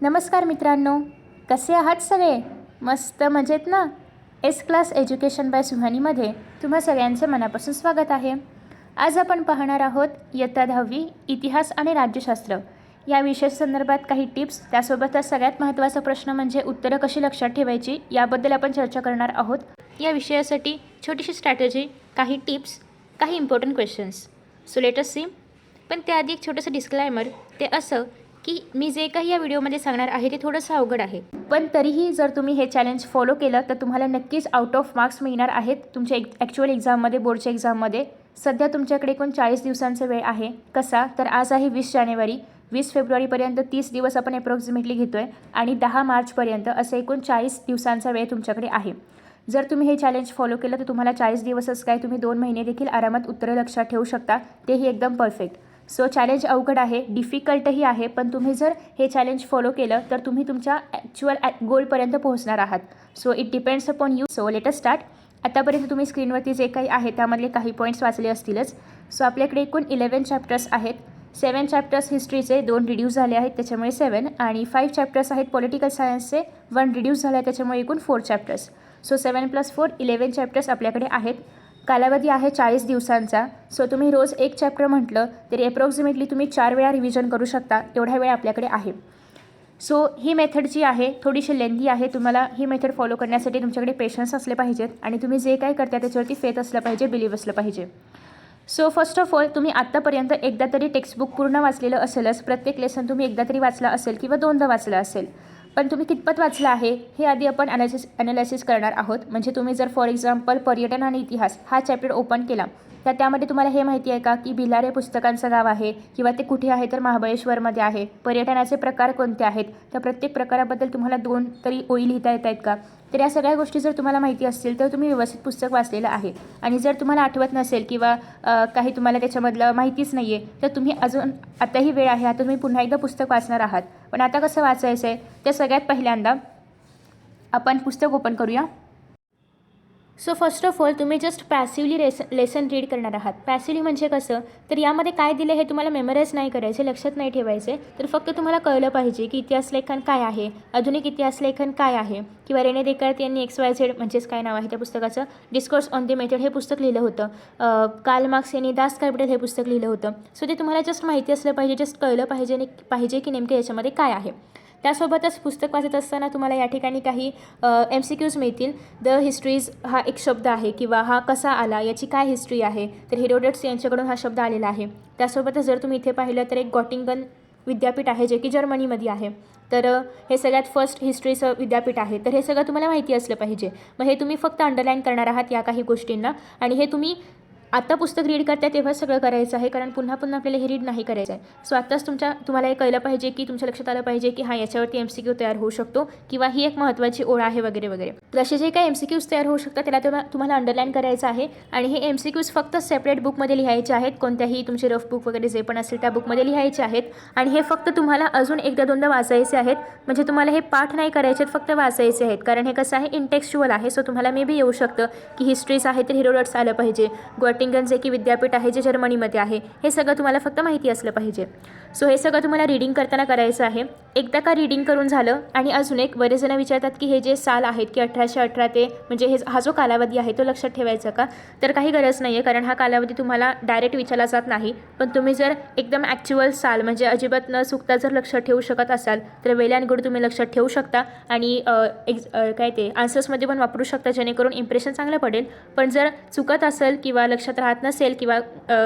नमस्कार मित्रांनो, कसे आहात सगळे? मस्त मजेत ना? एस क्लास एज्युकेशन बाय सुहानीमध्ये तुम्हा सगळ्यांचे मनापासून स्वागत आहे. आज आपण पाहणार आहोत इयत्ता 10वी इतिहास आणि राज्यशास्त्र या विषय संदर्भात काही टिप्स. त्यासोबतच सगळ्यात महत्त्वाचा प्रश्न म्हणजे उत्तरं कशी लक्षात ठेवायची याबद्दल आपण चर्चा करणार आहोत. या विषयासाठी छोटीशी स्ट्रॅटेजी, काही टिप्स, काही important questions. So let us see. पण त्याआधी एक छोटंसं डिस्क्लायमर, ते असं की मी जे काही या व्हिडिओमध्ये सांगणार आहे ते थोडंसं अवघड आहे, पण तरीही जर तुम्ही हे चॅलेंज फॉलो केलं तर तुम्हाला नक्कीच आउट ऑफ मार्क्स मिळणार आहेत तुमच्या ॲक्च्युअल एक्झाममध्ये, बोर्डच्या एक्झाममध्ये. सध्या तुमच्याकडे एकूण 40 दिवसांचा वेळ आहे. कसा तर आज आहे 20 जानेवारी. 20 फेब्रुवारीपर्यंत 30 दिवस आपण अप्रॉक्सिमेटली घेतो आहे आणि 10 मार्चपर्यंत असे एकूण 40 दिवसांचा वेळ तुमच्याकडे आहे. जर तुम्ही हे चॅलेंज फॉलो केलं तर तुम्हाला 40 दिवसच काय, तुम्ही 2 महिने देखील आरामात उत्तरं लक्षात ठेवू शकता, तेही एकदम परफेक्ट. सो चॅलेंज अवघड आहे, डिफिकल्टही आहे, पण तुम्ही जर हे चॅलेंज फॉलो केलं तर तुम्ही तुमच्या ॲक्च्युअल गोलपर्यंत पोहोचणार आहात. So it depends upon you. So let us start. आतापर्यंत तुम्ही स्क्रीनवरती जे काही आहे त्यामधले काही पॉईंट्स वाचले असतीलच. सो आपल्याकडे एकूण 11 चॅप्टर्स आहेत. 7 चॅप्टर्स हिस्ट्रीचे, 2 रिड्यूस झाले आहेत त्याच्यामुळे 7, आणि 5 चॅप्टर्स आहेत पॉलिटिकल सायन्सचे, 1 रिड्यूस झाले आहे त्याच्यामुळे एकूण 4 चॅप्टर्स. सो 7 + 4 11 चॅप्टर्स आपल्याकडे आहेत. कालावधी आहे 40 दिवसांचा. सो तुम्ही रोज एक चॅप्टर म्हटलं तरी अप्रॉक्सिमेटली तुम्ही 4 वेळा रिव्हिजन करू शकता, एवढा वेळ आपल्याकडे आहे. सो ही मेथड जी आहे थोडीशी लेंदी आहे. तुम्हाला ही मेथड फॉलो करण्यासाठी तुमच्याकडे पेशन्स असले पाहिजेत आणि तुम्ही जे काही करता त्याच्यावरती फेथ असलं पाहिजे, बिलीव्ह असलं पाहिजे. सो फर्स्ट ऑफ ऑल, तुम्ही आत्तापर्यंत एकदा तरी टेक्स्टबुक पूर्ण वाचलेलं असेलच. प्रत्येक लेसन तुम्ही एकदा तरी वाचला असेल किंवा 2दा वाचलं असेल. पण तुम्ही कितपत वाचलं आहे हे आधी आपण ॲनालिसिस करणार आहोत. म्हणजे तुम्ही जर फॉर एक्झाम्पल पर्यटन आणि इतिहास हा चॅप्टर ओपन केला तर त्यामध्ये तुम्हाला हे माहिती आहे का की भिलार हे पुस्तकांचं गाव आहे किंवा ते कुठे आहे तर महाबळेश्वरमध्ये आहे. पर्यटनाचे प्रकार कोणते आहेत, त्या प्रत्येक प्रकाराबद्दल तुम्हाला 2 तरी ओळी लिहिता येत आहेत का? तर या सगळ्या गोष्टी जर तुम्हाला माहिती असतील तर तुम्ही व्यवस्थित पुस्तक वाचलेलं आहे. आणि जर तुम्हाला आठवत नसेल किंवा काही तुम्हाला त्याच्यामधलं माहितीच नाही आहे तर तुम्ही अजून आताही वेळ आहे, आता तुम्ही पुन्हा एकदा पुस्तक वाचणार आहात. पण आता कसं वाचायचं आहे तर सगळ्यात पहिल्यांदा आपण पुस्तक ओपन करूया. सो फर्स्ट ऑफ ऑल, तुम्ही जस्ट पॅसिवली लेसन रीड करणार आहात. पॅसिवली म्हणजे कसं तर यामध्ये काय दिलं हे तुम्हाला मेमराईज नाही करायचे, लक्षात नाही ठेवायचे. तर फक्त तुम्हाला कळलं पाहिजे की इतिहास लेखन काय आहे, आधुनिक इतिहास लेखन काय आहे, किंवा रेने देकार्त यांनी XYZ म्हणजेच काय नाव आहे त्या पुस्तकाचं, डिस्कोर्स ऑन द मेथड हे पुस्तक लिहिलं होतं. कार्ल मार्क्स यांनी दास कॅपिटल हे पुस्तक लिहिलं होतं. सो ते तुम्हाला जस्ट माहिती असलं पाहिजे, जस्ट कळलं पाहिजे की नेमकं याच्यामध्ये काय आहे. त्यासोबतच पुस्तक वाचत असताना तुम्हाला या ठिकाणी काही MCQs मिळतील. द हिस्ट्रीज हा एक शब्द आहे किंवा हा कसा आला, याची काय हिस्ट्री आहे, तर हेरोडोटस यांच्याकडून हा शब्द आलेला आहे. त्यासोबतच जर तुम्ही इथे पाहिलं तर एक गॉटिंगन विद्यापीठ आहे जे की जर्मनीमध्ये आहे. तर हे सगळ्यात फर्स्ट हिस्ट्रीचं विद्यापीठ आहे. तर हे सगळं तुम्हाला माहिती असलं पाहिजे. मग हे तुम्ही फक्त अंडरलाईन करणार आहात या काही गोष्टींना, आणि हे तुम्ही आता पुस्तक रीड करताय तेव्हा सगळं करायचं आहे, कारण पुन्हा पुन्हा आपल्याला हे रीड नाही करायचं आहे. सो आत्ताच तुम्हाला हे कळलं पाहिजे की तुमच्या लक्षात आलं पाहिजे की हा याच्यावरती MCQ तयार होऊ शकतो किंवा ही एक महत्त्वाची ओळ आहे वगैरे वगैरे. तर असे जे काही MCQs तयार होऊ शकतात त्याला तुम्हाला अंडरलाईन करायचं आहे. आणि हे MCQs फक्त सेपरेट बुकमध्ये लिहायचे आहेत, कोणत्याही तुमचे रफ बुक वगैरे जे पण असेल त्या बुकमध्ये लिहायचे आहेत. आणि हे फक्त तुम्हाला अजून एकदा 2दा वाचायचे आहेत. म्हणजे तुम्हाला हे पाठ नाही करायचे, फक्त वाचायचे आहेत, कारण हे कसं आहे इंटेक्स्चुअल आहे. सो तुम्हाला मे बी येऊ शकतं की हिस्ट्रीज आहे तर हेरोडोटस आलं पाहिजे, गॉटिंगन जे की विद्यापीठ आहे जे जर्मनीमध्ये आहे, हे सगळं तुम्हाला फक्त माहिती असलं पाहिजे. सो हे सगळं तुम्हाला रीडिंग करताना करायचं आहे. एकदा का रीडिंग करून झालं, आणि अजून एक बरेच जण विचारतात की हे जे साल आहेत की 1818 ते म्हणजे हा जो कालावधी आहे तो लक्षात ठेवायचा का, तर काही गरज नाही आहे, कारण हा कालावधी तुम्हाला डायरेक्ट विचारला जात नाही. पण तुम्ही जर एकदम ॲक्च्युअल साल म्हणजे अजिबात न चुकता जर लक्षात ठेवू शकत असाल तर वेल अँड गुड, तुम्ही लक्षात ठेवू शकता आणि काय ते आन्सर्समध्ये पण वापरू शकता, जेणेकरून इम्प्रेशन चांगलं पडेल. पण जर चुकत असेल किंवा लक्षात राहत नसेल किंवा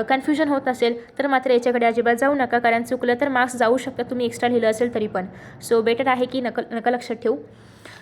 कन्फ्युजन होत असेल तर मात्र याच्याकडे अजिबात जाऊ नका, कारण चुकलं तर मार्क्स जाऊ शकतात तुम्ही एक्स्ट्रा लिहिलं असेल तरी पण. सो बेटर आहे की नका लक्षात ठेवू.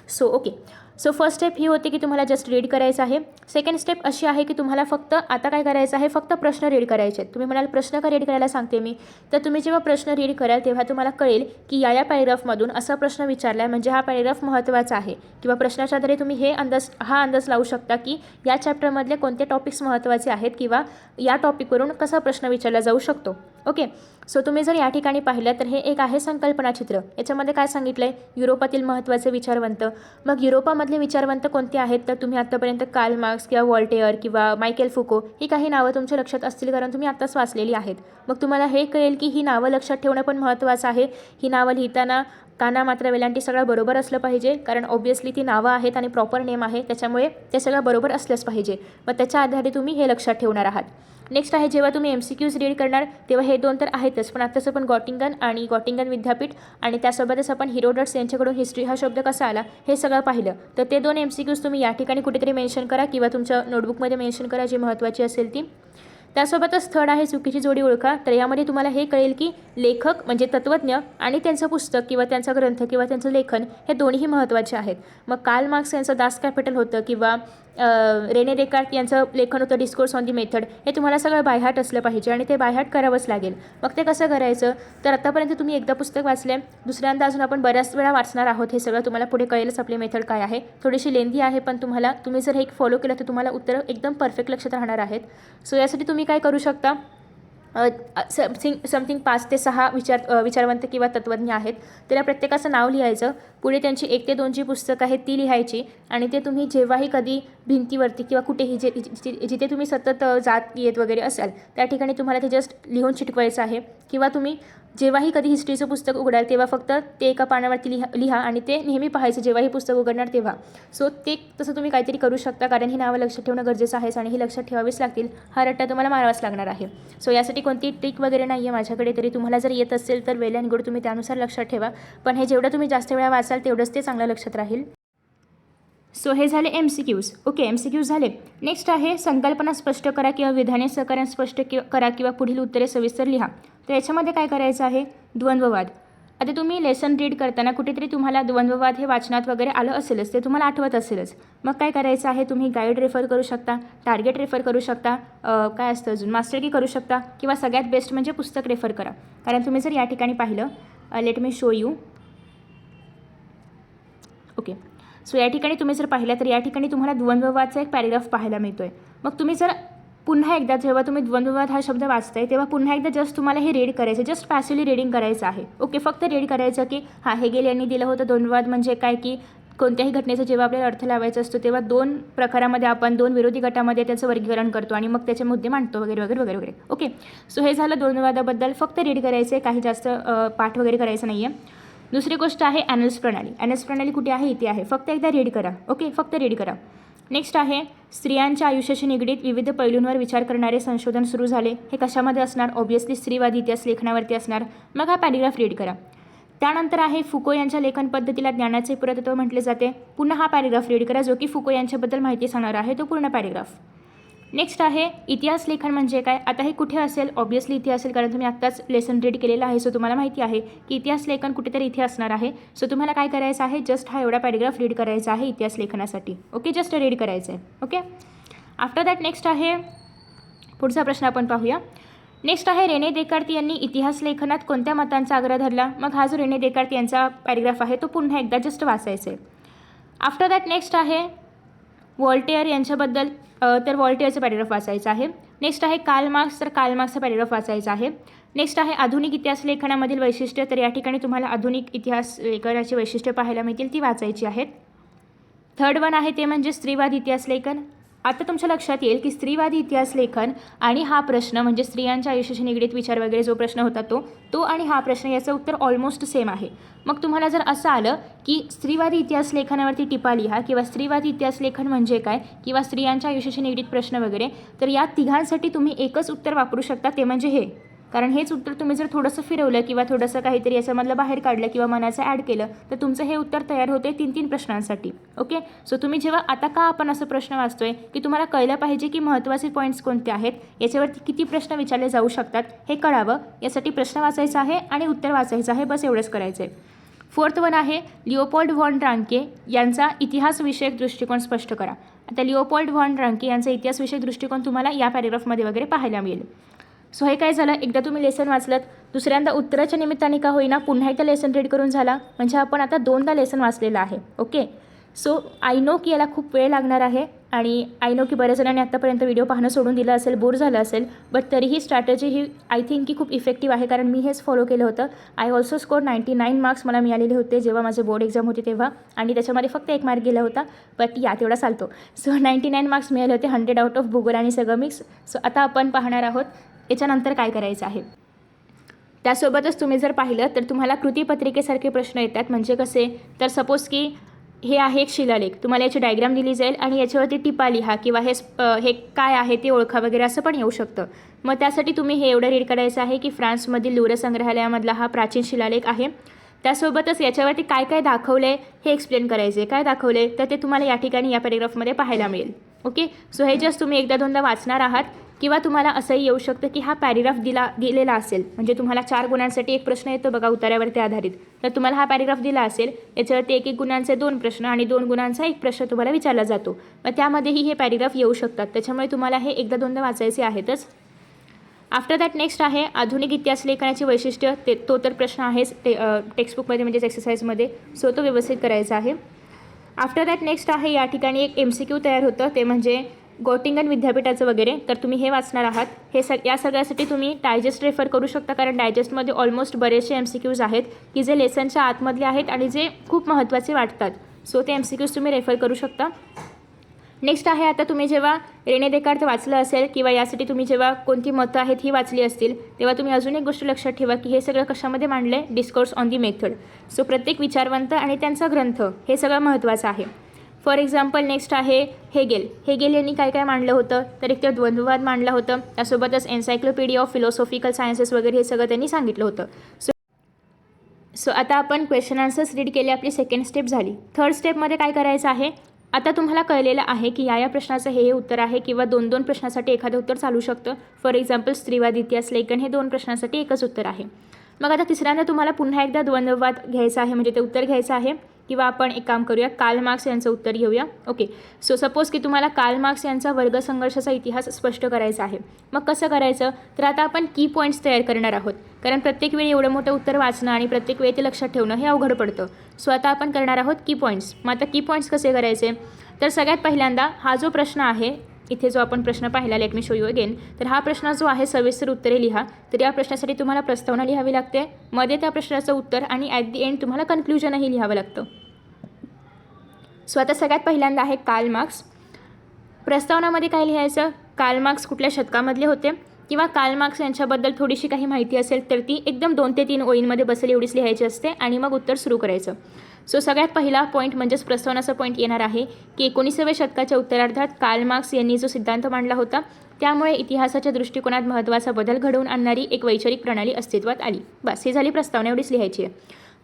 So okay. So first step ही होती की तुम्हाला जस्ट रीड करायचं आहे. सेकंड स्टेप अशी आहे की तुम्हाला फक्त आता काय करायचं आहे, फक्त प्रश्न रीड करायचे आहेत. तुम्ही म्हणाल प्रश्न का रीड करायला सांगते मी, तर तुम्ही जेव्हा प्रश्न रीड कराल तेव्हा तुम्हाला कळेल की या पॅरेग्राफमधून असा प्रश्न विचारला आहे, म्हणजे हा पॅरेग्राफ महत्त्वाचा आहे. किंवा प्रश्नाच्या आधारे तुम्ही हा अंदाज लावू शकता की या चॅप्टरमधले कोणते टॉपिक्स महत्त्वाचे आहेत किंवा या टॉपिकवरून कसा प्रश्न विचारला जाऊ शकतो. ओके. सो तुम्ही जर या ठिकाणी पाहिलं तर हे एक आहे संकल्पनाचित्र. याच्यामध्ये काय सांगितलं आहे, युरोपातील महत्त्वाचे विचारवंत. मग युरोपामधले विचारवंत कोणते आहेत, तर तुम्ही आत्तापर्यंत कार्ल मार्क्स किंवा वॉल्टेअर किंवा मायकेल फुको ही काही नावं तुमच्या लक्षात असतील, कारण तुम्ही आत्ताच वाचलेली आहेत. मग तुम्हाला हे कळेल की ही नावं लक्षात ठेवणं पण महत्त्वाचं आहे. ही नावं लिहिताना काना मात्रा वेलांटी सगळं बरोबर असलं पाहिजे, कारण ऑब्वियसली ती नावं आहेत आणि प्रॉपर नेम आहे, त्याच्यामुळे ते सगळं बरोबर असलंच पाहिजे. मग त्याच्या आधारे तुम्ही हे लक्षात ठेवणार आहात. नेक्स्ट आहे, जेव्हा तुम्ही MCQs रीड करणार तेव्हा हे 2 तर आहेतच, पण आत्ताच आपण गॉटिंगन आणि गॉटिंगन विद्यापीठ आणि त्यासोबतच आपण हिरोडोट्स यांच्याकडून हिस्ट्री हा शब्द कसा आला हे सगळं पाहिलं. तर ते 2 MCQs तुम्ही या ठिकाणी कुठेतरी मेन्शन करा किंवा तुमच्या नोटबुकमध्ये मेन्शन करा, जी महत्त्वाची असेल ती. त्यासोबतच थर्ड आहे चुकीची जोडी ओळखा. तर यामध्ये तुम्हाला हे कळेल की लेखक म्हणजे तत्त्वज्ञ आणि त्यांचं पुस्तक किंवा त्यांचा ग्रंथ किंवा त्यांचं लेखन हे दोन्हीही महत्त्वाचे आहेत. मग कार्ल मार्क्स यांचं दास कॅपिटल होतं किंवा रेने देकार्त यांचं लेखन होतं डिस्कोर्स ऑन दी मेथड, हे तुम्हाला सगळं बायहार्ट असलं पाहिजे आणि ते बायहार्ट करावंच लागेल. मग ते कसं करायचं, तर आत्तापर्यंत तुम्ही एकदा पुस्तक वाचले, दुसऱ्यांदा अजून आपण बऱ्याच वेळा वाचणार आहोत. हे सगळं तुम्हाला पुढे कळेलच आपली मेथड काय आहे. थोडीशी लेंदी आहे, पण तुम्ही जर हे फॉलो केलं तर तुम्हाला उत्तरं एकदम परफेक्ट लक्षात राहणार आहेत. सो यासाठी तुम्ही काय करू शकता, समथिंग 5 ते 6 विचारवंत किंवा तत्त्वज्ञ आहेत, त्याला प्रत्येकाचं नाव लिहायचं. पुढे त्यांची 1 ते 2 जी पुस्तकं आहेत ती लिहायची आणि ते तुम्ही जेव्हाही कधी भिंतीवरती किंवा कुठेही जिथे तुम्ही सतत जात येत वगैरे असाल त्या ठिकाणी तुम्हाला ते जस्ट लिहून चिटकवायचं आहे. किंवा तुम्ही जेव्हाही कधी हिस्ट्रीचं पुस्तक उघडाल तेव्हा फक्त ते एका पानावरती लिहा आणि ते नेहमी पाहायचं जेव्हाही पुस्तक उघडणार तेव्हा. सो ते तसं तुम्ही काहीतरी करू शकता, कारण ही नावं लक्षात ठेवणं गरजेचं आहेच आणि ही लक्षात ठेवावीच लागतील. हा रट्टा तुम्हाला मारावाच लागणार आहे. सो यासाठी कोणती ट्रिक वगैरे नाही आहे माझ्याकडे, तरी तुम्हाला जर येत असेल तर वेल अँड गुड, तुम्ही त्यानुसार लक्षात ठेवा. पण हे जेवढं तुम्ही जास्त वेळा वाचाल तेवढंच ते चांगलं लक्षात राहील. सो हे झाले MCQs. ओके, MCQs झाले. नेक्स्ट आहे संकल्पना स्पष्ट करा किंवा विधाने सहकार्याने स्पष्ट करा किंवा पुढील उत्तरे सविस्तर लिहा. तर याच्यामध्ये काय करायचं आहे, द्वंद्ववाद. आता तुम्ही लेसन रीड करताना कुठेतरी तुम्हाला द्वंद्ववाद हे वाचनात वगैरे आलं असेलच, ते तुम्हाला आठवत असेलच. मग काय करायचं आहे, तुम्ही गाईड रेफर करू शकता, टार्गेट रेफर करू शकता, काय असतं अजून मास्टर की करू शकता, किंवा सगळ्यात बेस्ट म्हणजे पुस्तक रेफर करा. कारण तुम्ही जर या ठिकाणी पाहिलं, let me show you. Okay, so या ठिकाणी तुम्ही जर पाहिलं तर या ठिकाणी तुम्हाला द्वंद्ववादचा एक पॅरेग्राफ पाहायला मिळतो आहे. मग तुम्ही जर पुन्हा एकदा जेव्हा तुम्ही द्वंद्ववाद हा शब्द वाचताय तेव्हा पुन्हा एकदा जस्ट तुम्हाला हे रीड करायचं, जस्ट पॅसिवली रीडिंग करायचं आहे. ओके, फक्त रीड करायचं की हेगेल यांनी दिलं होतं द्वंद्ववाद म्हणजे काय, की कोणत्याही घटनेचा जेव्हा आपल्याला अर्थ लावायचा असतो तेव्हा 2 प्रकारामध्ये आपण 2 विरोधी गटामध्ये त्याचं वर्गीकरण करतो आणि मग त्याचे मुद्दे मांडतो वगैरे वगैरे वगैरे वगैरे. ओके, सो हे झालं द्वंद्ववादाबद्दल. फक्त रीड करायचं आहे, काही जास्त पाठ वगैरे करायचं नाही आहे. दुसरी गोष्ट आहे ॲनल्स प्रणाली. ॲनल्स प्रणाली कुठे आहे, इथे आहे. फक्त एकदा रीड करा. ओके, फक्त रीड करा. नेक्स्ट आहे स्त्रियांच्या आयुष्याशी निगडीत विविध पैलूंवर विचार करणारे संशोधन सुरू झाले. हे कशामध्ये असणार, ऑब्वियसली स्त्रीवादी इतिहास लेखनावरती असणार. मग हा पॅरेग्राफ रीड करा. त्यानंतर आहे फुको यांच्या लेखन पद्धतीला ज्ञानाचे पुरातत्व म्हटले जाते. पुन्हा हा पॅरेग्राफ रीड करा, जो की फुको यांच्याबद्दल माहिती सांगणार आहे, तो पूर्ण पॅरेग्राफ. नेक्स्ट आहे इतिहास लेखन म्हणजे काय. आता हे कुठे असेल, ऑब्वियसली इथे असेल, कारण तुम्ही आत्ताच लेसन रीड केलेलं आहे. सो तुम्हाला माहिती आहे की इतिहास लेखन कुठेतरी इथे असणार आहे. सो तुम्हाला काय करायचं आहे, जस्ट हा एवढा पॅरेग्राफ रीड करायचा आहे इतिहास लेखनासाठी. ओके, जस्ट रीड करायचं आहे. ओके, आफ्टर दॅट नेक्स्ट आहे पुढचा प्रश्न आपण पाहूया. नेक्स्ट आहे रेने देकार्त यांनी इतिहास लेखनात कोणत्या मतांचा आग्रह धरला. मग हा जो रेने देकार्त यांचा पॅरेग्राफ आहे तो पुन्हा एकदा जस्ट वाचायचा आहे. आफ्टर दॅट नेक्स्ट आहे व्हॉल्टेअर यांच्याबद्दल, तर व्हॉल्टेअरचं पॅरेग्राफ वाचायचं आहे. नेक्स्ट आहे कार्ल मार्क्स, तर कार्ल मार्क्सचा पॅरेग्राफ वाचायचा आहे. नेक्स्ट आहे आधुनिक इतिहास लेखनामधील वैशिष्ट्य, तर या ठिकाणी तुम्हाला आधुनिक इतिहास लेखनाची वैशिष्ट्ये पाहायला मिळतील, ती वाचायची आहेत. थर्ड वन आहे ते म्हणजे स्त्रीवादी इतिहास लेखन. आता तुमच्या लक्षात येईल की स्त्रीवादी इतिहास लेखन आणि हा प्रश्न म्हणजे स्त्रियांच्या आयुष्याशी निगडीत विचार वगैरे जो प्रश्न होता तो आणि हा प्रश्न याचं उत्तर ऑलमोस्ट सेम आहे. मग तुम्हाला जर असं आलं की स्त्रीवादी इतिहास लेखनावरती टिपा लिहा किंवा स्त्रीवादी इतिहास लेखन म्हणजे काय किंवा स्त्रियांच्या आयुष्याशी निगडीत प्रश्न वगैरे, तर या तिघांसाठी तुम्ही एकच उत्तर वापरू शकता, ते म्हणजे हे. कारण हेच उत्तर तुम्ही जर थोडंसं फिरवलं किंवा थोडंसं काहीतरी याच्यामधलं बाहेर काढलं किंवा मनाचं ॲड केलं तर तुमचं हे उत्तर तयार होते 3-3 प्रश्नांसाठी. ओके, सो तुम्ही जेव्हा आता का आपण असं प्रश्न वाचतोय की तुम्हाला कळलं पाहिजे की महत्त्वाचे पॉईंट्स कोणते आहेत, याच्यावरती किती प्रश्न विचारले जाऊ शकतात हे कळावं, यासाठी प्रश्न वाचायचा आहे आणि उत्तर वाचायचं आहे, बस एवढंच करायचं आहे. फोर्थ वन आहे लिओपोल्ड व्हॉन रांके यांचा इतिहासविषयक दृष्टिकोन स्पष्ट करा. आता लिओपोल्ड व्हॉन रांके यांचा इतिहासविषयक दृष्टिकोन तुम्हाला या पॅरेग्राफमध्ये वगैरे पाहायला मिळेल. सो हे काय झालं, एकदा तुम्ही लेसन वाचलं, दुसऱ्यांदा उत्तराच्या निमित्ताने का होईना पुन्हा एकदा लेसन रीड करून झाला, म्हणजे आपण आता 2दा लेसन वाचलेलं आहे. ओके, सो आय नो की याला खूप वेळ लागणार आहे आणि आय नो की बऱ्याच जणांनी आत्तापर्यंत व्हिडिओ पाहणं सोडून दिलं असेल, बोर झालं असेल, बट तरीही स्ट्रॅटेजी ही आय थिंक की खूप इफेक्टिव्ह आहे, कारण मी हेच फॉलो केलं होतं. आय ऑल्सो स्कोर 99 मार्क्स मला मिळालेले होते जेव्हा माझे बोर्ड एक्झाम होती तेव्हा, आणि त्याच्यामध्ये फक्त 1 मार्क गेला होता, बट या तेवढा चालतो. सो 99 मार्क्स मिळाले होते, 100 आउट ऑफ भूगोल आणि सगळं मिक्स. सो आता आपण पाहणार आहोत याच्यानंतर काय करायचं आहे. त्यासोबतच तुम्ही जर पाहिलं तर तुम्हाला कृतीपत्रिकेसारखे प्रश्न येतात. म्हणजे कसे, तर सपोज की हे आहे एक शिलालेख, तुम्हाला याची डायग्राम दिली जाईल आणि याच्यावरती टिपा लिहा किंवा हे काय आहे ते ओळखा वगैरे असं पण येऊ शकतं. मग त्यासाठी तुम्ही हे एवढं रीड करायचं आहे की फ्रान्समधील लुव्र संग्रहालयामधला हा प्राचीन शिलालेख आहे. त्यासोबतच याच्यावरती काय काय दाखवलं आहे हे एक्सप्लेन करायचे. काय दाखवलं आहे तर ते तुम्हाला या ठिकाणी या पॅरेग्राफमध्ये पाहायला मिळेल. ओके, सो हे जस्ट तुम्ही एकदा दोनदा वाचणार आहात किंवा तुम्हाला असंही येऊ शकतं की हा पॅरेग्राफ दिलेला असेल, म्हणजे तुम्हाला 4 गुणांसाठी एक प्रश्न येतो बघा उत्तरावरती आधारित, तर तुम्हाला हा पॅरेग्राफ दिला असेल, याच्यावरती 1-1 गुणांचे 2 प्रश्न आणि 2 गुणांचा एक प्रश्न तुम्हाला विचारला जातो. मग त्यामध्येही हे पॅरेग्राफ येऊ शकतात. त्याच्यामुळे तुम्हाला हे एकदा दोनदा वाचायचे आहेतच. आफ्टर दॅट नेक्स्ट आहे आधुनिक इतिहास लेखनाची वैशिष्ट्य. तो तर प्रश्न आहेच टेक्स्टबुकमध्ये म्हणजेच एक्सरसाइजमध्ये, सो तो व्यवस्थित करायचा आहे. आफ्टर दॅट नेक्स्ट आहे या ठिकाणी एक MCQ तयार होतं, ते म्हणजे गोटिंगन विद्यापीठाचं वगैरे, तर तुम्ही हे वाचणार आहात. या सगळ्यासाठी तुम्ही डायजेस्ट रेफर करू शकता, कारण डायजेस्टमध्ये ऑलमोस्ट बरेचसे MCQs आहेत की जे लेसनच्या आतमधले आहेत आणि जे खूप महत्त्वाचे वाटतात. सो ते MCQs तुम्ही रेफर करू शकता. नेक्स्ट आहे, आता तुम्ही जेव्हा रेने देकार्त वाचलं असेल किंवा यासाठी तुम्ही जेव्हा कोणती मतं आहेत ही वाचली असतील, तेव्हा तुम्ही अजून एक गोष्ट लक्षात ठेवा की हे सगळं कशामध्ये मांडलं आहे, discourse on the method. So प्रत्येक विचारवंत आणि त्यांचा ग्रंथ हे सगळं महत्त्वाचं आहे. फॉर एक्झाम्पल नेक्स्ट आहे हेगेल यांनी काय काय मांडलं होतं, तर एक तर द्वंद्ववाद मांडला होतं, त्यासोबतच एन्सायक्लोपीडिया ऑफ फिलॉसॉफिकल सायन्सेस वगैरे हे सगळं त्यांनी सांगितलं होतं. सो आता आपण क्वेश्चन आन्सर्स रीड केले, आपली सेकंड स्टेप झाली. थर्ड स्टेपमध्ये काय करायचं आहे, आता तुम्हाला कळलेलं आहे की या प्रश्नाचं हे उत्तर आहे किंवा 2-2 प्रश्नासाठी एखादं उत्तर चालू शकतं. फॉर एक्झाम्पल स्त्रीवाद इतिहास लेखन हे 2 प्रश्नासाठी एकच उत्तर आहे. मग आता तिसऱ्यांदा तुम्हाला पुन्हा एकदा द्वंद्ववाद घ्यायचा आहे, म्हणजे ते उत्तर घ्यायचं आहे. किंवा आपण एक काम करूया, कार्ल मार्क्स यांचं उत्तर घेऊया. ओके, सो सपोज की तुम्हाला कार्ल मार्क्स यांचा वर्गसंघर्षाचा इतिहास स्पष्ट करायचा आहे. मग कसं करायचं, तर आता आपण की पॉईंट्स तयार करणार आहोत, कारण प्रत्येक वेळी एवढं मोठं उत्तर वाचणं आणि प्रत्येक वेळी ते लक्षात ठेवणं हे अवघड पडतं. सो आता आपण करणार आहोत की पॉईंट्स. मग आता की पॉईंट्स कसे करायचे, तर सगळ्यात पहिल्यांदा हा जो प्रश्न आहे, इथे जो आपण प्रश्न पाहिला, let me show you again, तर हा प्रश्न जो आहे सविस्तर उत्तरे लिहा. तर या प्रश्नासाठी तुम्हाला प्रस्तावना लिहावी लागते, मध्ये त्या प्रश्नाचं उत्तर आणि ॲट दी एंड तुम्हाला कन्क्ल्युजनही लिहावं लागतं. सो आता सगळ्यात पहिल्यांदा आहे कार्ल मार्क्स. प्रस्तावनामध्ये काय लिहायचं, कार्ल मार्क्स कुठल्या शतकामधले होते किंवा कार्ल मार्क्स यांच्याबद्दल थोडीशी काही माहिती असेल तर ती एकदम 2 ते 3 ओळींमध्ये बसेल एवढीच लिहायची असते आणि मग उत्तर सुरू करायचं. सो सगळ्यात पहिला पॉईंट म्हणजेच प्रस्तावनाचा पॉईंट येणार आहे की 19व्या शतकाच्या उत्तरार्धात कार्ल मार्क्स यांनी जो सिद्धांत मांडला होता त्यामुळे इतिहासाच्या दृष्टिकोनात महत्त्वाचा बदल घडवून आणणारी एक वैचारिक प्रणाली अस्तित्वात आली. बस ही झाली प्रस्तावना, एवढीच लिहायची आहे.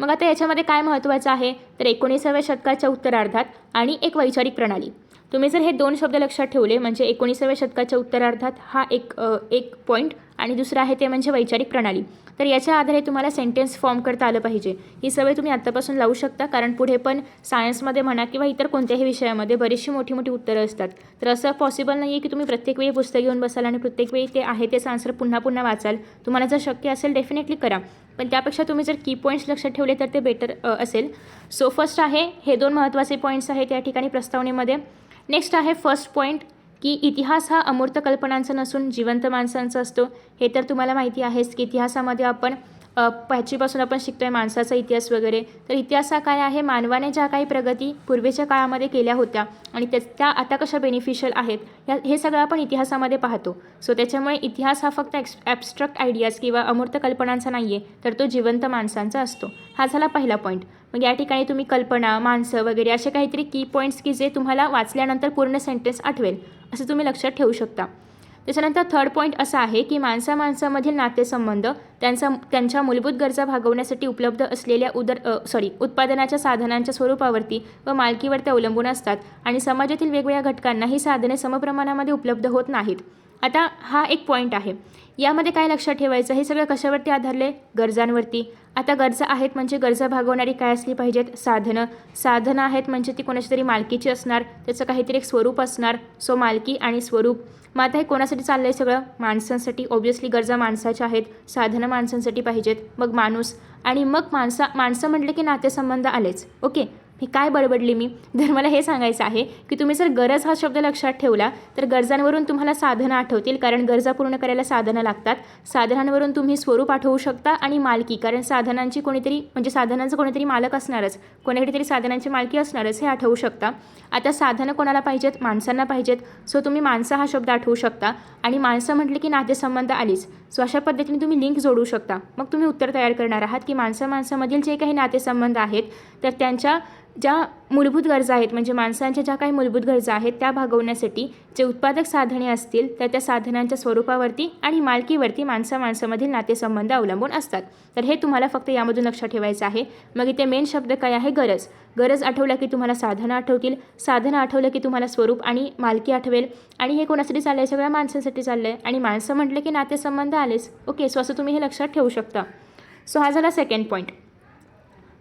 मग आता याच्यामध्ये काय महत्त्वाचं आहे, तर 19व्या शतकाच्या उत्तरार्धात आणि एक वैचारिक प्रणाली. तुम्ही जर हे 2 शब्द लक्षात ठेवले, म्हणजे 19व्या शतकाच्या उत्तरार्धात हा एक पॉईंट आणि दुसरा आहे ते म्हणजे वैचारिक प्रणाली, तर याच्या आधारे तुम्हाला सेंटेन्स फॉर्म करता आलं पाहिजे. ही सवय तुम्ही आत्तापासून लावू शकता, कारण पुढे पण सायन्समध्ये म्हणा किंवा इतर कोणत्याही विषयामध्ये बरीचशी मोठी मोठी उत्तरं असतात. तर असं पॉसिबल नाही आहे की तुम्ही प्रत्येक वेळी पुस्तक घेऊन बसाल आणि प्रत्येक वेळी ते आहे तेच आन्सर पुन्हा पुन्हा वाचाल. तुम्हाला जर शक्य असेल डेफिनेटली करा, पण त्यापेक्षा तुम्ही जर की पॉईंट्स लक्षात ठेवले तर ते बेटर असेल. सो फर्स्ट आहे, हे 2 महत्त्वाचे पॉईंट्स आहेत या ठिकाणी प्रस्तावनेमध्ये. नेक्स्ट आहे फर्स्ट पॉईंट की इतिहास हा अमूर्त कल्पनांचा नसून जिवंत माणसांचा असतो. हे तर तुम्हाला माहिती आहेच की इतिहासामध्ये आपण ह्याचीपासून आपण शिकतो आहे माणसाचा इतिहास वगैरे. तर इतिहास हा काय आहे, मानवाने ज्या काही प्रगती पूर्वीच्या काळामध्ये केल्या होत्या आणि त्या आता कशा बेनिफिशियल आहेत हे सगळं आपण इतिहासामध्ये पाहतो. सो त्याच्यामुळे इतिहास हा फक्त ॲब्स्ट्रॅक्ट आयडियाज किंवा अमूर्त कल्पनांचा नाही आहे, तर तो जिवंत माणसांचा असतो. हा झाला पहिला पॉईंट. मग या ठिकाणी तुम्ही कल्पना, माणसं वगैरे असे काहीतरी की पॉईंट्स की जे तुम्हाला वाचल्यानंतर पूर्ण सेंटेन्स आठवेल असं तुम्ही लक्षात ठेवू शकता. त्याच्यानंतर थर्ड पॉईंट असा आहे की माणसामधील नातेसंबंध त्यांच्या मूलभूत गरजा भागवण्यासाठी उपलब्ध असलेल्या उत्पादनाच्या साधनांच्या स्वरूपावरती व मालकीवर ते अवलंबून असतात आणि समाजातील वेगवेगळ्या घटकांना ही साधने समप्रमाणामध्ये उपलब्ध होत नाहीत. आता हा एक पॉईंट आहे. यामध्ये काय लक्षात ठेवायचं, हे सगळं कशावरती आधारले, गरजांवरती. आता गरजा आहेत म्हणजे गरजा भागवणारी काय असली पाहिजेत, साधनं आहेत म्हणजे ती कोणाची तरी मालकीची असणार, त्याचं काहीतरी एक स्वरूप असणार. सो मालकी आणि स्वरूप. मग आता हे कोणासाठी चाललं आहे सगळं, माणसांसाठी. ऑब्व्हियसली गरजा माणसाच्या आहेत, साधनं माणसांसाठी पाहिजेत, मग माणूस आणि मग माणसं म्हटलं की नातेसंबंध आलेच. ओके, हे काय बडबडली मी, तर मला हे सांगायचं आहे की तुम्ही जर गरज हा शब्द लक्षात ठेवला तर गरजांवरून तुम्हाला साधनं आठवतील, कारण गरजा पूर्ण करायला साधनं लागतात. साधनांवरून तुम्ही स्वरूप आठवू शकता आणि मालकी, कारण साधनांची साधनांचं कोणीतरी मालक असणारच, कोणाकडे तरी साधनांची मालकी असणारच, हे आठवू शकता. आता साधनं कोणाला पाहिजेत, माणसांना पाहिजेत. सो तुम्ही माणसं हा शब्द आठवू शकता आणि माणसं म्हटले की नातेसंबंध आलीच. सो अशा पद्धतीने तुम्ही लिंक जोडू शकता. मग तुम्ही उत्तर तयार करणार आहात की माणसामधील जे काही नातेसंबंध आहेत तर त्यांच्या ज्या मूलभूत गरजा आहेत, म्हणजे माणसांच्या ज्या काही मूलभूत गरजा आहेत त्या भागवण्यासाठी जे उत्पादक साधने असतील तर त्या साधनांच्या स्वरूपावरती आणि मालकीवरती माणसामधील नातेसंबंध अवलंबून असतात. तर हे तुम्हाला फक्त यामधून लक्षात ठेवायचं आहे. मग इथे मेन शब्द काय आहे? गरज. गरज आठवलं की तुम्हाला साधनं आठवतील, साधनं आठवलं की तुम्हाला स्वरूप आणि मालकी आठवेल, आणि हे कोणासाठी चाललं आहे? सगळ्या माणसांसाठी चाललं आहे, आणि माणसं म्हटलं की नातेसंबंध आलेच. ओके, सो असं तुम्ही हे लक्षात ठेवू शकता. सो हा झाला सेकंड पॉईंट.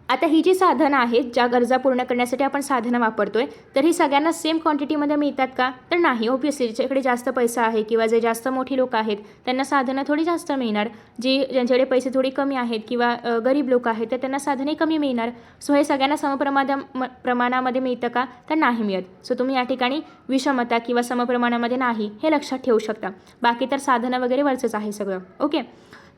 आता ही जी साधनं आहेत ज्या गरजा पूर्ण करण्यासाठी आपण साधनं वापरतोय तर ही सगळ्यांना सेम क्वांटिटीमध्ये मिळतात का? तर नाही. ऑब्व्हियसली ज्याच्याकडे जास्त पैसा आहे किंवा जे जास्त मोठी लोक आहेत त्यांना साधनं थोडी जास्त मिळणार. ज्यांच्याकडे पैसे थोडी कमी आहेत किंवा गरीब लोक आहेत तर त्यांना साधने कमी मिळणार. सो हे सगळ्यांना प्रमाणामध्ये मिळतं का? तर नाही मिळत. सो तुम्ही या ठिकाणी विषमता किंवा समप्रमाणामध्ये नाही हे लक्षात ठेवू शकता. बाकी तर साधनं वगैरे वरचंच आहे सगळं. ओके.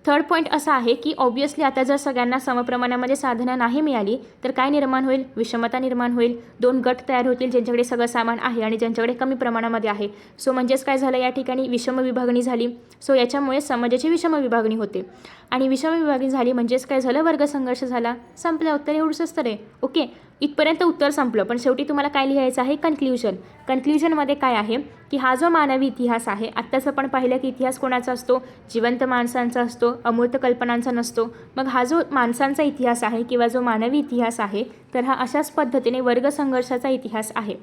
थर्ड पॉईंट असा आहे की ऑब्व्हियसली आता जर सगळ्यांना समप्रमाणामध्ये साधनं नाही मिळाली तर काय निर्माण होईल? विषमता निर्माण होईल. दोन गट तयार होतील, ज्यांच्याकडे सगळं सामान आहे आणि ज्यांच्याकडे कमी प्रमाणामध्ये आहे. सो म्हणजेच काय झालं? या ठिकाणी विषम विभागणी झाली. सो याच्यामुळे समाजाची विषम विभागणी होते, आणि विषम विभागणी झाली म्हणजेच काय झालं? वर्गसंघर्ष झाला. संपलं. उत्तर एवढंच तर आहे. ओके, इथपर्यंत उत्तर संपलं. पण शेवटी तुम्हाला काय लिहायचं आहे? कन्क्ल्युजन. कन्क्ल्युजनमध्ये काय आहे की हा जो मानवी इतिहास आहे, आत्ताच आपण पाहिलं की इतिहास कोणाचा असतो? जिवंत माणसांचा असतो, अमूर्त कल्पनांचा नसतो. मग हा जो माणसांचा इतिहास आहे किंवा जो मानवी इतिहास आहे तर हा अशाच पद्धतीने वर्गसंघर्षाचा इतिहास आहे.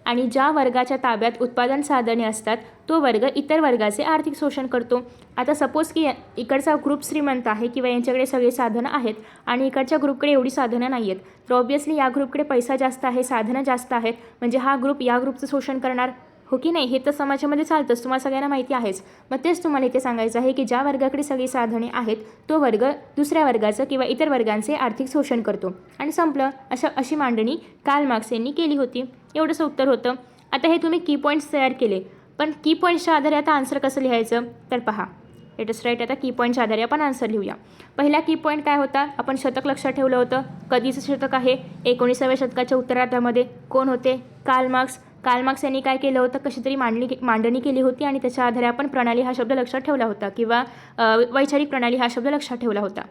आणि ज्या वर्गाच्या ताब्यात उत्पादन साधने असतात तो वर्ग इतर वर्गाचे आर्थिक शोषण करतो. आता सपोज की इकडचा ग्रुप श्रीमंत आहे किंवा यांच्याकडे सगळी साधनं आहेत आणि इकडच्या ग्रुपकडे एवढी साधनं नाही आहेत, तर ऑब्व्हियसली या ग्रुपकडे पैसा जास्त आहे, साधनं जास्त आहेत, म्हणजे हा ग्रुप या ग्रुपचं शोषण करणार. हो की नाही? हे तर समाजामध्ये चालतंच, तुम्हाला सगळ्यांना माहिती आहेच. मग तेच तुम्हाला इथे सांगायचं आहे की ज्या वर्गाकडे सगळी साधने आहेत तो वर्ग दुसऱ्या वर्गाचं किंवा इतर वर्गांचे आर्थिक शोषण करतो. आणि संपलं. अशी मांडणी कार्ल मार्क्स यांनी केली होती. एवढंच उत्तर होतं. आता हे तुम्ही की पॉईंट्स तयार केले, पण की पॉईंट्सच्या आधारे आता आन्सर कसं लिहायचं? तर पहा, लेट अस राईट. आता की पॉईंटच्या आधारे आपण आन्सर लिहूया. पहिला की पॉईंट काय होता? आपण शतक लक्षात ठेवलं होतं. कधीचं शतक आहे? 19व्या शतकाच्या उत्तरार्धामध्ये. कोण होते? Karl Marx. कार्ल मार्क्स यांनी काय केलं होतं? कशी तरी मांडणी केली होती आणि त्याच्या आधारे आपण प्रणाली हा शब्द लक्षात ठेवला होता किंवा वैचारिक प्रणाली हा शब्द लक्षात ठेवला होता.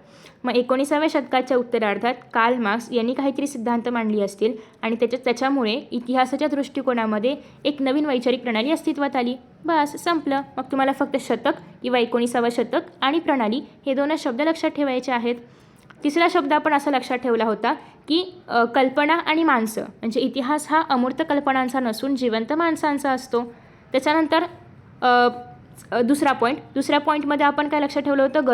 मग 19व्या शतकाच्या उत्तरार्धात कार्ल मार्क्स यांनी काहीतरी सिद्धांत मांडली असतील आणि त्याच्यामुळे इतिहासाच्या दृष्टिकोनामध्ये एक नवीन वैचारिक प्रणाली अस्तित्वात आली. बस, संपलं. मग तुम्हाला फक्त शतक किंवा 19व्या शतक आणि प्रणाली हे दोनच शब्द लक्षात ठेवायचे आहेत. तिसरा शब्द आपण असा लक्षात ठेवला होता की कल्पना आणि माणसं, म्हणजे इतिहास हा अमूर्त कल्पनांचा नसून जिवंत माणसांचा असतो. त्याच्यानंतर दुसऱ्या पॉईंटमध्ये आपण काय लक्षात ठेवलं होतं?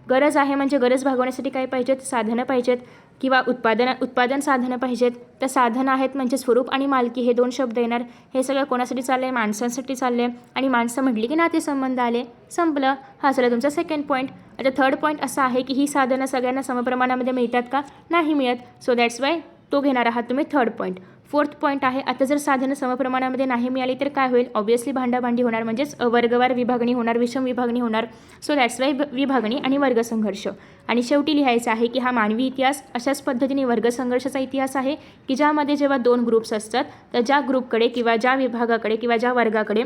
गरज आहे, म्हणजे गरज भागवण्यासाठी काय पाहिजेत? साधनं पाहिजेत किंवा उत्पादन साधनं पाहिजेत. तर साधनं आहेत म्हणजे स्वरूप आणि मालकी हे दोन शब्द येणार. हे सगळं कोणासाठी चाललं आहे? माणसांसाठी चाललं आहे, आणि माणसं म्हटली की नातेसंबंध आले. संपलं. हा झाला तुमचा सेकंड पॉईंट. आता थर्ड पॉईंट असा आहे की ही साधनं सगळ्यांना समप्रमाणामध्ये मिळतात का? नाही मिळत. सो दॅट्स वाय तो घेणार आहात तुम्ही थर्ड पॉईंट. फोर्थ पॉईंट आहे, आता जर साधनं समप्रमाणामध्ये नाही मिळाली तर काय होईल? ऑब्व्हियसली भांडाभांडी होणार, म्हणजेच वर्गवार विभागणी होणार, विषम विभागणी होणार. सो दॅट्स वाय विभागणी आणि वर्गसंघर्ष. आणि शेवटी लिहायचं आहे की हा मानवी इतिहास अशाच पद्धतीने वर्गसंघर्षाचा इतिहास आहे की ज्यामध्ये जेव्हा दोन ग्रुप्स असतात तर ज्या ग्रुपकडे किंवा ज्या विभागाकडे किंवा ज्या वर्गाकडे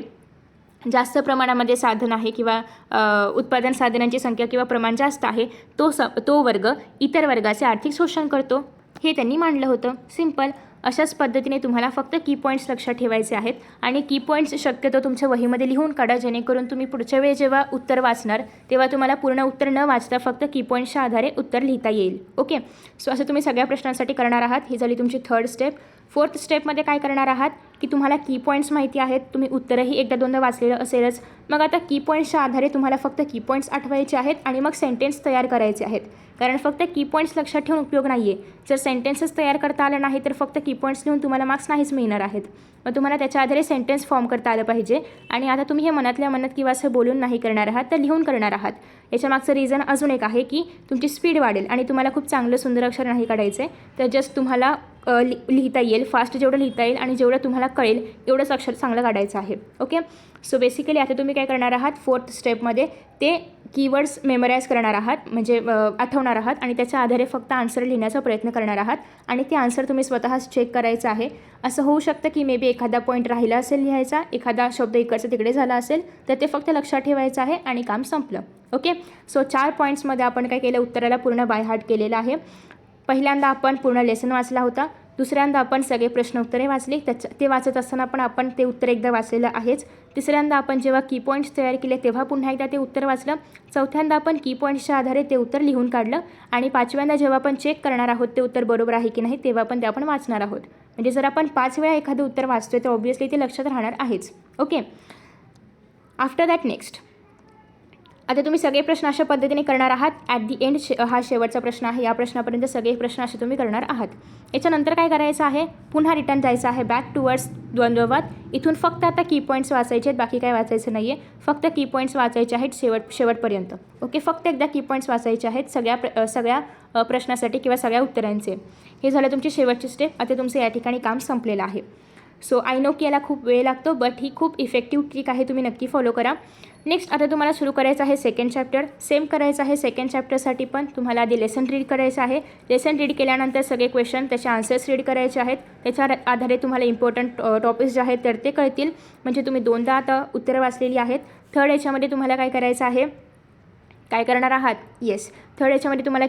जास्त प्रमाणामध्ये साधन आहे किंवा उत्पादन साधनांची संख्या किंवा प्रमाण जास्त आहे तो वर्ग इतर वर्गाचे आर्थिक शोषण करतो. हे त्यांनी मांडलं होतं. सिंपल. अशाच पद्धतीने तुम्हाला फक्त की पॉईंट्स लक्षात ठेवायचे आहेत आणि की पॉईंट्स शक्यतो तुमच्या वहीमध्ये लिहून काढा, जेणेकरून तुम्ही पुढच्या वेळी जेव्हा उत्तर वाचणार तेव्हा तुम्हाला पूर्ण उत्तर न वाचता फक्त की पॉईंट्सच्या आधारे उत्तर लिहिता येईल. ओके. सो असं तुम्ही सगळ्या प्रश्नांसाठी करणार आहात. ही झाली तुमची थर्ड स्टेप. फोर्थ स्टेपमध्ये काय करणार आहात की तुम्हाला की पॉईंट्स माहिती आहेत, तुम्ही उत्तरही एकदा दोनदा वाचलेलं असेलच. मग आता की पॉईंट्सच्या आधारे तुम्हाला फक्त की पॉईंट्स आठवायचे आहेत आणि मग सेंटेन्स तयार करायचे आहेत. कारण फक्त की पॉईंट्स लक्षात ठेवून उपयोग नाही आहे. जर सेंटेन्सेस तयार करता आलं नाही तर फक्त की पॉईंट्स लिहून तुम्हाला मार्क्स नाहीच मिळणार आहेत. मग तुम्हाला त्याच्या आधारे सेंटेन्स फॉर्म करता आलं पाहिजे. आणि आता तुम्ही हे मनातल्या मनात किंवा असं बोलून नाही करणार आहात तर लिहून करणार आहात. याच्यामागचं रिझन अजून एक आहे की तुमची स्पीड वाढेल आणि तुम्हाला खूप चांगलं सुंदर अक्षर नाही काढायचं आहे. तर जस्ट तुम्हाला लिहिता येईल, फास्ट जेवढं लिहिता येईल आणि जेवढं तुम्हाला कळेल एवढंच अक्षर चांगलं काढायचं आहे. ओके. सो बेसिकली आता तुम्ही काय करणार आहात, फोर्थ स्टेपमध्ये ते कीवर्ड्स मेमराईज करणार आहात, म्हणजे आठवणार आहात आणि त्याच्या आधारे फक्त आन्सर लिहिण्याचा प्रयत्न करणार आहात आणि ते आन्सर तुम्ही स्वतःच चेक करायचं आहे. असं होऊ शकतं की मे बी एखादा पॉईंट राहिला असेल लिहायचा, एखादा शब्द इकडचा तिकडे झाला असेल तर ते फक्त लक्षात ठेवायचं आहे आणि काम संपलं. ओके. सो 4 पॉईंट्समध्ये आपण काय केलं, उत्तराला पूर्ण बाय हार्ट केलेलं आहे. पहिल्यांदा आपण पूर्ण लेसन वाचला होता. दुसऱ्यांदा आपण सगळे प्रश्न उत्तरे वाचली, ते वाचत असताना पण आपण ते उत्तर एकदा वाचलेलं आहेच. तिसऱ्यांदा आपण जेव्हा की पॉईंट्स तयार केले तेव्हा पुन्हा एकदा ते उत्तर वाचलं. चौथ्यांदा आपण की पॉईंट्सच्या आधारे ते उत्तर लिहून काढलं. आणि पाचव्यांदा जेव्हा आपण चेक करणार आहोत ते उत्तर बरोबर आहे की नाही तेव्हा पण ते आपण वाचणार आहोत. म्हणजे जर आपण 5 वेळा एखादं उत्तर वाचतोय तर ऑब्व्हियसली ते लक्षात राहणार आहेच. ओके. आफ्टर दॅट नेक्स्ट आता तुम्ही सगळे प्रश्न अशा पद्धतीने करणार आहात. ॲट दी एंड हा शेवटचा प्रश्न आहे. या प्रश्नापर्यंत सगळे प्रश्न असे तुम्ही करणार आहात. याच्यानंतर काय करायचं आहे, पुन्हा रिटर्न जायचं आहे बॅक टुवर्ड्स द्वंद्ववाद. इथून फक्त आता की पॉईंट्स वाचायचे आहेत, बाकी काय वाचायचं नाही आहे. फक्त की पॉईंट्स वाचायचे आहेत शेवटपर्यंत. ओके. फक्त एकदा की पॉईंट्स वाचायचे आहेत सगळ्या प्रश्नासाठी किंवा सगळ्या उत्तरांचे. हे झालं तुमची शेवटची स्टेप. आता तुमचं या ठिकाणी काम संपलेलं आहे. सो आय नो की याला खूप वेळ लागतो, बट ही खूप इफेक्टिव्ह ट्रिक आहे, तुम्ही नक्की फॉलो करा. नेक्स्ट आता तुम्हाला सुरू करायचं आहे सेकंड चॅप्टर. सेम करायचं आहे सेकंड चॅप्टरसाठी पण तुम्हाला आधी लेसन रीड करायचं आहे. लेसन रीड केल्यानंतर सगळे क्वेश्चन त्याचे आन्सर्स रीड करायचे आहेत. त्याच्या आधारे तुम्हाला इम्पॉर्टंट टॉपिक्स जे आहेत तर ते कळतील. म्हणजे तुम्ही 2दा आता उत्तरं वाचलेली आहेत. थर्ड याच्यामध्ये तुम्हाला काय करायचं आहे, काय करणार आहात, येस थर्ड याच्यामध्ये तुम्हाला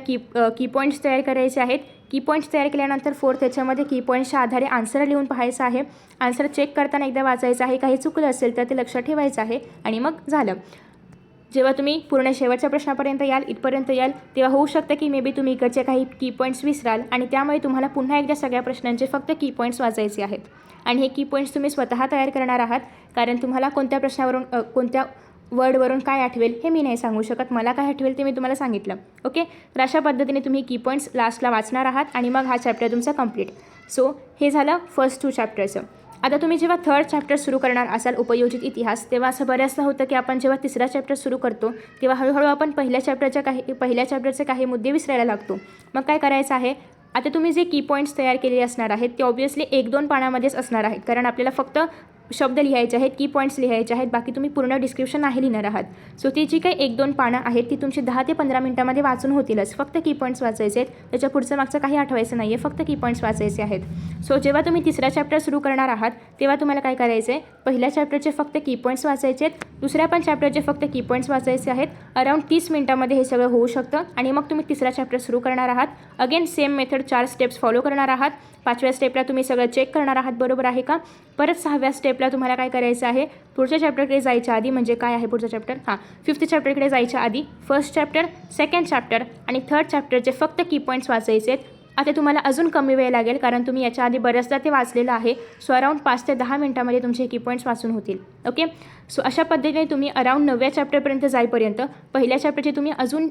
की पॉईंट्स तयार करायचे आहेत. की पॉईंट्स तयार केल्यानंतर फोर्थ याच्यामध्ये की पॉईंट्सच्या आधारे आन्सर लिहून पाहायचं आहे. आन्सर चेक करताना एकदा वाचायचं आहे. काही चुकलं असेल तर ते लक्षात ठेवायचं आहे आणि मग झालं. जेव्हा तुम्ही पूर्ण शेवटच्या प्रश्नापर्यंत याल, इथपर्यंत याल, तेव्हा होऊ शकतं की मे बी तुम्ही इकडचे काही की पॉईंट्स विसराल आणि त्यामुळे तुम्हाला पुन्हा एकदा सगळ्या प्रश्नांचे फक्त की पॉईंट्स वाचायचे आहेत. आणि हे की पॉईंट्स तुम्ही स्वतः तयार करणार आहात, कारण तुम्हाला कोणत्या प्रश्नावरून कोणत्या वर्डवरून काय आठवेल हे मी नाही सांगू शकत. मला काय आठवेल ते मी तुम्हाला सांगितलं. ओके. तर अशा पद्धतीने तुम्ही की पॉईंट्स लास्टला वाचणार आहात आणि मग हा चॅप्टर तुमचा कंप्लीट. सो हे झालं फर्स्ट 2 चॅप्टरचं. आता तुम्ही जेव्हा थर्ड चॅप्टर सुरू करणार असाल उपयोजित इतिहास, तेव्हा असं बऱ्याचदा होतं की आपण जेव्हा तिसरा चॅप्टर सुरू करतो तेव्हा हळूहळू आपण पहिल्या चॅप्टरचे काही मुद्दे विसरायला लागतो. मग काय करायचं आहे, आता तुम्ही जे की पॉईंट्स तयार केलेले असणार आहेत ते ऑब्व्हियसली 1-2 पानामध्येच असणार आहेत, कारण आपल्याला फक्त शब्द लिहायचे आहेत, की पॉईंट्स लिहायचे आहेत. बाकी तुम्ही पूर्ण डिस्क्रिप्शन नाही लिहिणार आहात. सो ती जी काही 1-2 पानं आहेत ती तुमची 10 ते 15 मिनिटामध्ये वाचून होतीलच. फक्त की पॉईंट्स वाचायचे आहेत. त्याच्या पुढचं मागचं काही आठवायचं नाही आहे, फक्त की पॉईंट्स वाचायचे आहेत. सो जेव्हा तुम्ही तिसरा चॅप्टर सुरू करणार आहात तेव्हा तुम्हाला काय करायचं आहे, पहिल्या चॅप्टरचे फक्त की पॉईंट्स वाचायचे आहेत. दुसऱ्या पण चॅप्टरचे फक्त की पॉईंट्स वाचायचे आहेत. अराउंड 30 मिनिटामध्ये हे सगळं होऊ शकतं. आणि मग तुम्ही तिसरा चॅप्टर सुरू करणार आहात. Again same method 4 steps follow करणार आहात. 5व्या स्टेपला तुम्ही सगळं चेक करणार आहात बरोबर आहे का. परत 6व्या स्टेपला तुम्हाला काय करायचं आहे, पुढच्या चॅप्टरकडे जायच्या आधी, म्हणजे काय आहे पुढचा चॅप्टर, 5th चॅप्टरकडे जायच्या आधी फर्स्ट चॅप्टर, सेकंड चॅप्टर आणि थर्ड चॅप्टरचे फक्त की पॉईंट्स वाचायचे आहेत. आता तुम्हाला अजून कमी वेळ लागेल, कारण तुम्ही याच्या आधी बऱ्याचदा ते वाचलेलं आहे. सो अराउंड 5 ते 10 मिनिटामध्ये तुमचे की पॉईंट्स वाचून होतील. ओके. सो अशा पद्धतीने तुम्ही अराउंड 9व्या चॅप्टरपर्यंत जाईपर्यंत पहिल्या चॅप्टरची तुम्ही अजून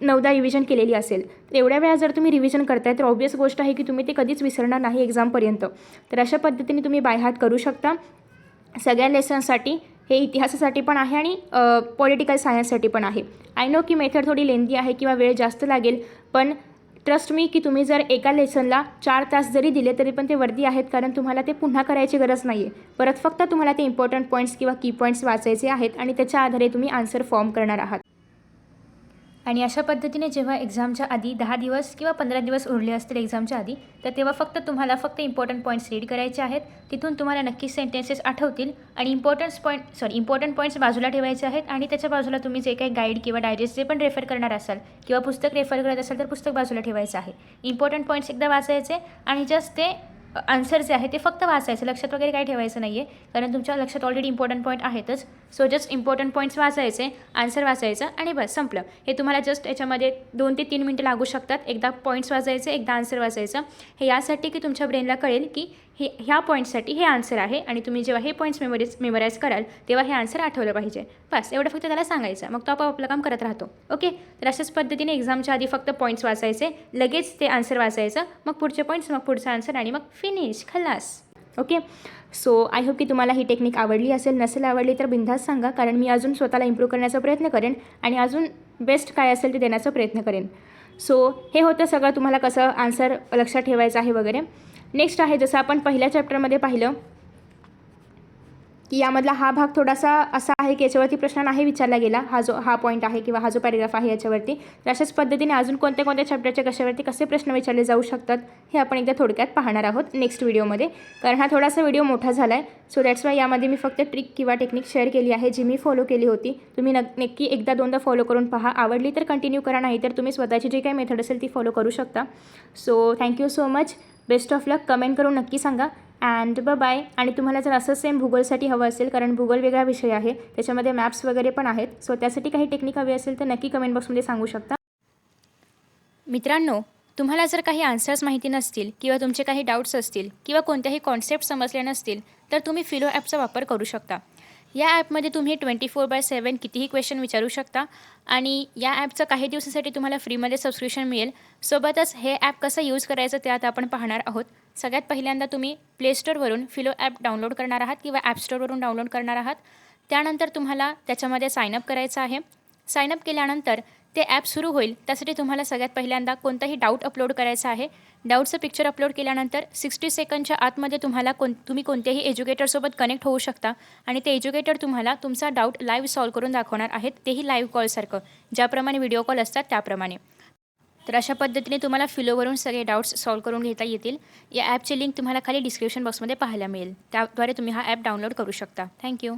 9दा रिव्हिजन केलेली असेल. तर एवढ्या वेळा जर तुम्ही रिव्हिजन करताय तर ऑब्व्हियस गोष्ट आहे की तुम्ही ते कधीच विसरणार नाही एक्झामपर्यंत. तर अशा पद्धतीने तुम्ही बाय हार्ट करू शकता. सगळ्या लेसन्ससाठी हे इतिहासासाठी पण आहे आणि पॉलिटिकल सायन्ससाठी पण आहे. आय नो की मेथड थोडी लेंदी आहे किंवा वेळ जास्त लागेल, पण ट्रस्ट मी की तुम्ही जर एका लेसनला 4 तास जरी दिले तरी पण ते वर्दी आहेत, कारण तुम्हाला ते पुन्हा करायची गरज नाही आहे. परत फक्त तुम्हाला ते इम्पॉर्टंट पॉईंट्स किंवा की पॉईंट्स वाचायचे आहेत आणि त्याच्या आधारे तुम्ही आन्सर फॉर्म करणार आहात. आणि अशा पद्धतीने जेव्हा एक्झामच्या आधी 10 दिवस किंवा 15 दिवस उरले असतील एक्झामच्या आधी, तर तेव्हा तुम्हाला फक्त इम्पॉर्टंट पॉईंट्स रीड करायचे आहेत. तिथून तुम्हाला नक्कीच सेंटेन्सेस आठवतील आणि इम्पॉर्टंट पॉईंट्स बाजूला ठेवायचे आहेत. आणि त्याच्या बाजूला तुम्ही जे काही गाईड किंवा डायजेस्ट जे पण रेफर करणार असाल किंवा पुस्तक रेफर करत असाल तर पुस्तक बाजूला ठेवायचं आहे. इम्पॉर्टंट पॉईंट्स एकदा वाचायचे आणि जस्ट ते आन्सर जे आहे ते फक्त वाचायचं, लक्षात वगैरे काही ठेवायचं नाही आहे, कारण तुमच्या लक्षात ऑलरेडी इम्पॉर्टंट पॉईंट आहेतच. सो जस्ट इम्पॉर्टंट पॉईंट्स वाचायचे, आन्सर वाचायचं आणि बस संपलं. हे तुम्हाला जस्ट याच्यामध्ये 2 ते 3 मिनिटं लागू शकतात. एकदा पॉईंट्स वाचायचे, एकदा आन्सर वाचायचं. हे यासाठी की तुमच्या ब्रेनला कळेल की ह्या पॉईंट्ससाठी हे आन्सर आहे आणि तुम्ही जेव्हा हे पॉईंट्स मेमोराईज कराल तेव्हा हे आन्सर आठवलं पाहिजे. बस एवढं फक्त त्याला सांगायचं, मग तो आपोआप आपलं काम करत राहतो. ओके. तर अशाच पद्धतीने एक्झामच्या आधी फक्त पॉईंट्स वाचायचे, लगेच ते आन्सर वाचायचं, मग पुढचे पॉईंट्स, मग पुढचा आन्सर आणि मग फिनिश, खलास. ओके. सो आय होप की तुम्हाला ही टेक्निक आवडली असेल. नसेल आवडली तर बिनधास्त सांगा, कारण मी अजून स्वतःला इम्प्रूव्ह करण्याचा प्रयत्न करेन आणि अजून बेस्ट काय असेल ते देण्याचा प्रयत्न करेन. सो हे होतं सगळं, तुम्हाला कसं आन्सर लक्षात ठेवायचं आहे वगैरे. नेक्स्ट आहे, जसं आपण पहिल्या चॅप्टरमध्ये पाहिलं की यामधला हा भाग थोडासा असा आहे की याच्यावरती प्रश्न नाही विचारला गेला, हा पॉईंट आहे किंवा हा जो पॅरेग्राफ आहे याच्यावरती. तर अशाच पद्धतीने अजून कोणत्या कोणत्या चॅप्टरच्या कशावरती कसे प्रश्न विचारले जाऊ शकतात हे आपण एकदा थोडक्यात पाहणार आहोत नेक्स्ट व्हिडिओमध्ये. कारण हा थोडासा व्हिडिओ मोठा झाला आहे, सो दॅट्स वाय यामध्ये मी फक्त ट्रिक किंवा टेक्निक शेअर केली आहे जी मी फॉलो केली होती. तुम्ही नक्की एकदा दोनदा फॉलो करून पहा, आवडली तर कंटिन्यू करा, नाही तर तुम्ही स्वतःची जी काही मेथड असेल ती फॉलो करू शकता. So thank you so much, best of luck. Comment करून नक्की सांगा अँड बाय. आणि तुम्हाला जर असं सेम भूगोलसाठी हवं असेल, कारण भूगोल वेगळा विषय आहे, त्याच्यामध्ये मॅप्स वगैरे पण आहेत, सो त्यासाठी काही टेक्निक हवी असेल तर नक्की कमेंट बॉक्समध्ये सांगू शकता. मित्रांनो, तुम्हाला जर काही आन्सर्स माहिती नसतील किंवा तुमचे काही डाऊट्स असतील किंवा कोणत्याही कॉन्सेप्ट समजले नसतील तर तुम्ही फिलो ॲपचा वापर करू शकता. या ॲपमध्ये तुम्ही 24/7 कितीही क्वेश्चन विचारू शकता आणि या ॲपचं काही दिवसासाठी तुम्हाला फ्रीमध्ये सबस्क्रिप्शन मिळेल. सोबतच हे ॲप कसं यूज करायचं ते आता आपण पाहणार आहोत. सगळ्यात पहिल्यांदा तुम्ही प्ले स्टोअरवरून फिलो ॲप डाउनलोड करणार आहात किंवा ॲप स्टोअरवरून डाउनलोड करणार आहात. त्यानंतर तुम्हाला त्याच्यामध्ये साइनअप करायचं आहे. साइनअप केल्यानंतर ते ॲप सुरू होईल. त्यासाठी तुम्हाला सगळ्यात पहिल्यांदा कोणताही डाऊट अपलोड करायचा आहे. डाऊटचं पिक्चर अपलोड केल्यानंतर 60 सेकंडच्या आतमध्ये तुम्ही कोणत्याही एज्युकेटरसोबत कनेक्ट होऊ शकता आणि ते एज्युकेटर तुम्हाला तुमचा डाऊट लाईव्ह सॉल्व्ह करून दाखवणार आहेत, तेही लाईव्ह कॉलसारखं, ज्याप्रमाणे व्हिडिओ कॉल असतात त्याप्रमाणे. तर अशा पद्धतीने तुम्हाला फिलोवरून सगळे डाऊट्स सॉल्व्ह करून घेता येतील. या ॲपची लिंक तुम्हाला खाली डिस्क्रिप्शन बॉक्समध्ये पाहायला मिळेल. त्याद्वारे तुम्ही हा ॲप डाउनलोड करू शकता. थँक्यू.